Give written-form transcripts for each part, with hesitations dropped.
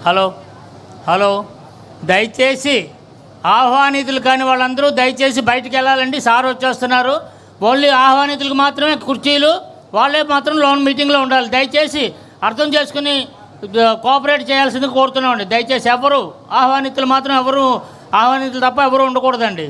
Hello hello దయచేసి ఆహ్వానితులు కాని వాళ్ళందరూ దయచేసి బయటికి వెళ్ళాలండి. సార్ వచ్చేస్తున్నారు. ఓన్లీ ఆహ్వానితులకు మాత్రమే కుర్చీలు, వాళ్ళే మాత్రం లోన్ మీటింగ్లో ఉండాలి. దయచేసి అర్థం చేసుకుని కోఆపరేట్ చేయాల్సింది కోరుతున్నామండి. దయచేసి ఎవరు ఆహ్వానితులు మాత్రం ఆహ్వానితులు తప్ప ఎవరు ఉండకూడదండి.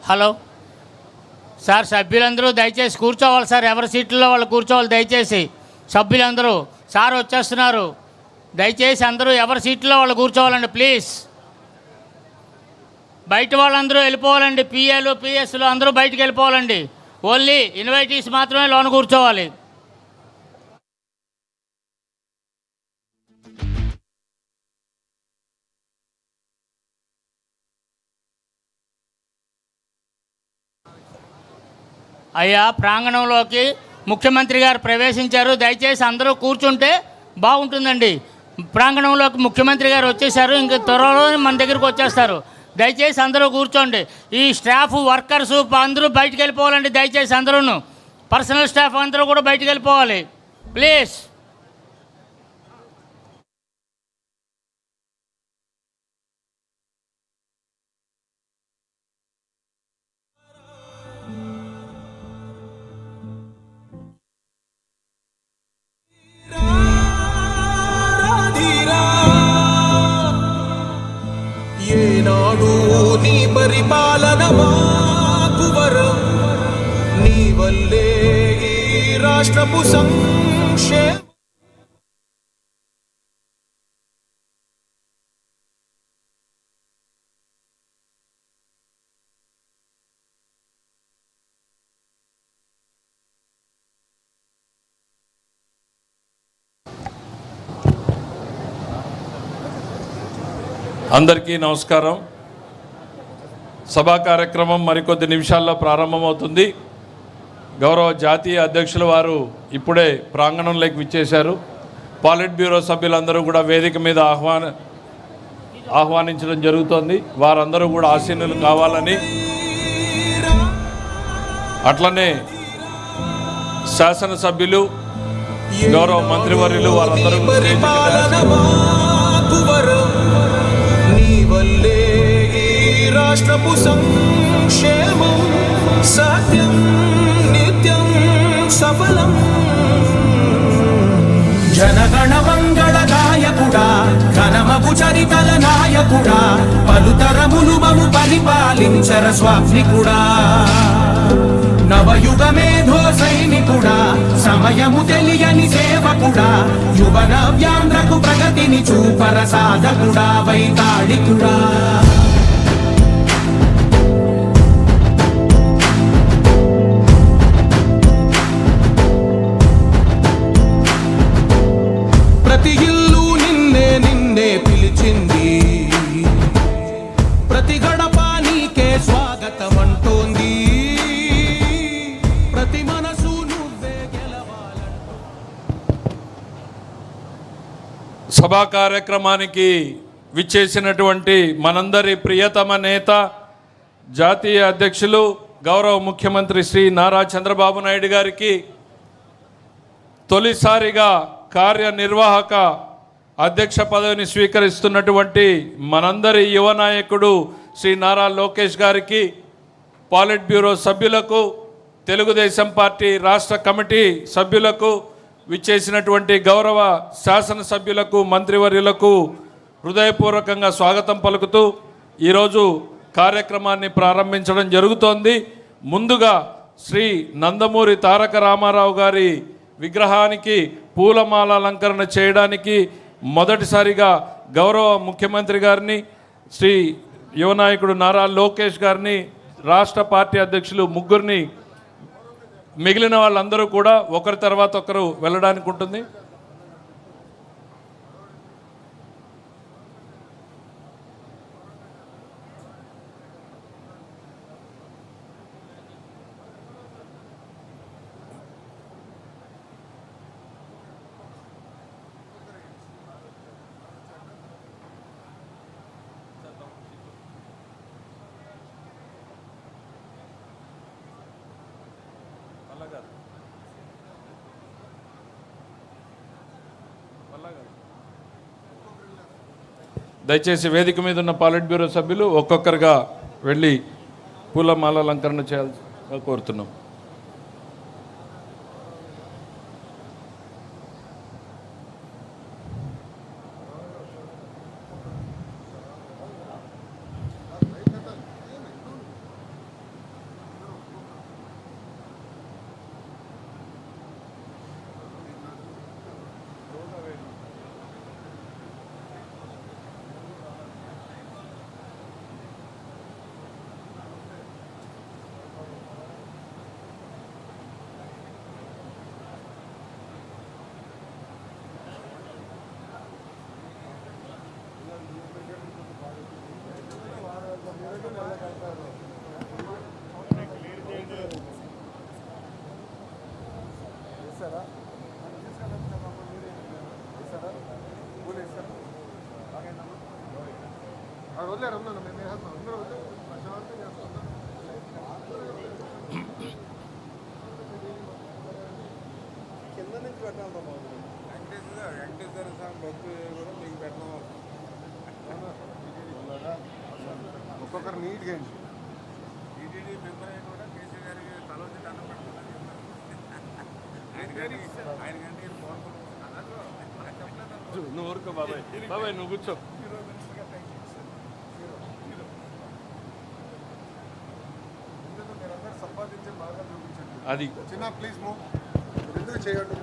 హలో సార్, సభ్యులందరూ దయచేసి కూర్చోవాలి సార్. ఎవరి సీట్లలో వాళ్ళు కూర్చోవాలి దయచేసి. సభ్యులందరూ సార్ వచ్చేస్తున్నారు. దయచేసి అందరూ ఎవరి సీట్లో వాళ్ళు కూర్చోవాలండి ప్లీజ్. బయట వాళ్ళందరూ వెళ్ళిపోవాలండి. పిఏలు పిఎస్లు అందరూ బయటికి వెళ్ళిపోవాలండి. ఓన్లీ ఇన్వైటీస్ మాత్రమే లోన్ కూర్చోవాలి. అయ్యా, ప్రాంగణంలోకి ముఖ్యమంత్రి గారు ప్రవేశించారు. దయచేసి అందరూ కూర్చుంటే బాగుంటుందండి. ప్రాంగణంలోకి ముఖ్యమంత్రి గారు వచ్చేసారు. ఇంక త్వరలో మన దగ్గరికి వచ్చేస్తారు. దయచేసి అందరూ కూర్చోండి. ఈ స్టాఫ్ వర్కర్స్ అందరూ బయటికి వెళ్ళిపోవాలండి. దయచేసి అందరూ పర్సనల్ స్టాఫ్ అందరూ కూడా బయటికి వెళ్ళిపోవాలి ప్లీజ్. నీ పరిపాలన మాకు వరం, నీ వల్లే ఈ రాష్ట్రపు సంక్షేమ. అందరికీ నమస్కారం. సభా కార్యక్రమం మరికొద్ది నిమిషాల్లో ప్రారంభమవుతుంది. గౌరవ జాతీయ అధ్యక్షుల వారు ఇప్పుడే ప్రాంగణంలోకి విచ్చేశారు. పాలిట్ బ్యూరో సభ్యులందరూ కూడా వేదిక మీద ఆహ్వానించడం జరుగుతోంది. వారందరూ కూడా ఆసీనులు కావాలని, అట్లనే శాసనసభ్యులు గౌరవ మంత్రివర్యులు వారందరూ రాష్ట్రపు సంక్షేమం సత్యం నిత్యం సఫలం. జనగణ మంగళ నాయకుడా, ఘనమగు చరితల నాయకుడా, పలుతరములు మము పరిపాలించర స్వామికుడా. నవయుగ మేధో సైనికుడా, సమయము తెలియని సేవకుడా, యువన వ్యాంధ్రకు ప్రగతిని చూపర సాధకుడా, వైతాళికుడా. ప్రతి ఇల్లు నిన్నే నిన్నే పిలిచింది, ప్రతి గడప నీకే స్వాగతం అంటోంది, ప్రతి మనసు నువ్వే గెలవాలంటూ. సభా కార్యక్రమానికి విచ్చేసినటువంటి మనందరి ప్రియతమ నేత, జాతీయ అధ్యక్షులు గౌరవ ముఖ్యమంత్రి శ్రీ నారా చంద్రబాబు నాయుడు గారికి తొలిసారిగా కార్యనిర్వాహక అధ్యక్ష పదవిని స్వీకరిస్తున్నటువంటి మనందరి యువ నాయకుడు శ్రీ నారా లోకేష్ గారికి, పాలిట్ బ్యూరో సభ్యులకు, తెలుగుదేశం పార్టీ రాష్ట్ర కమిటీ సభ్యులకు, విచ్చేసినటువంటి గౌరవ శాసనసభ్యులకు, మంత్రివర్యులకు హృదయపూర్వకంగా స్వాగతం పలుకుతూ ఈరోజు కార్యక్రమాన్ని ప్రారంభించడం జరుగుతోంది. ముందుగా శ్రీ నందమూరి తారక రామారావు గారి విగ్రహానికి పూలమాల అలంకరణ చేయడానికి మొదటిసారిగా గౌరవ ముఖ్యమంత్రి గారిని, శ్రీ యువ నాయకుడు నారా లోకేష్ గారిని, రాష్ట్ర పార్టీ అధ్యక్షులు ముగ్గురిని, మిగిలిన వాళ్ళందరూ కూడా ఒకరి తర్వాత ఒకరు వెళ్ళడానికి ఉంటుంది. దయచేసి వేదిక మీద ఉన్న పాలిట్ బ్యూరో సభ్యులు ఒక్కొక్కరుగా వెళ్ళి పూలమాల అలంకరణ చేయాల్సిందిగా కోరుతున్నాం. ఒక్కొక్కరు నీట్గా నువ్వు ఊరుకో బాబాయ్, బాబాయ్ నువ్వు కూర్చో. సంపాదించే బాగా చూపించండి. అది చిన్న ప్లీజ్ మూవ్ ఎందుకు చేయండి.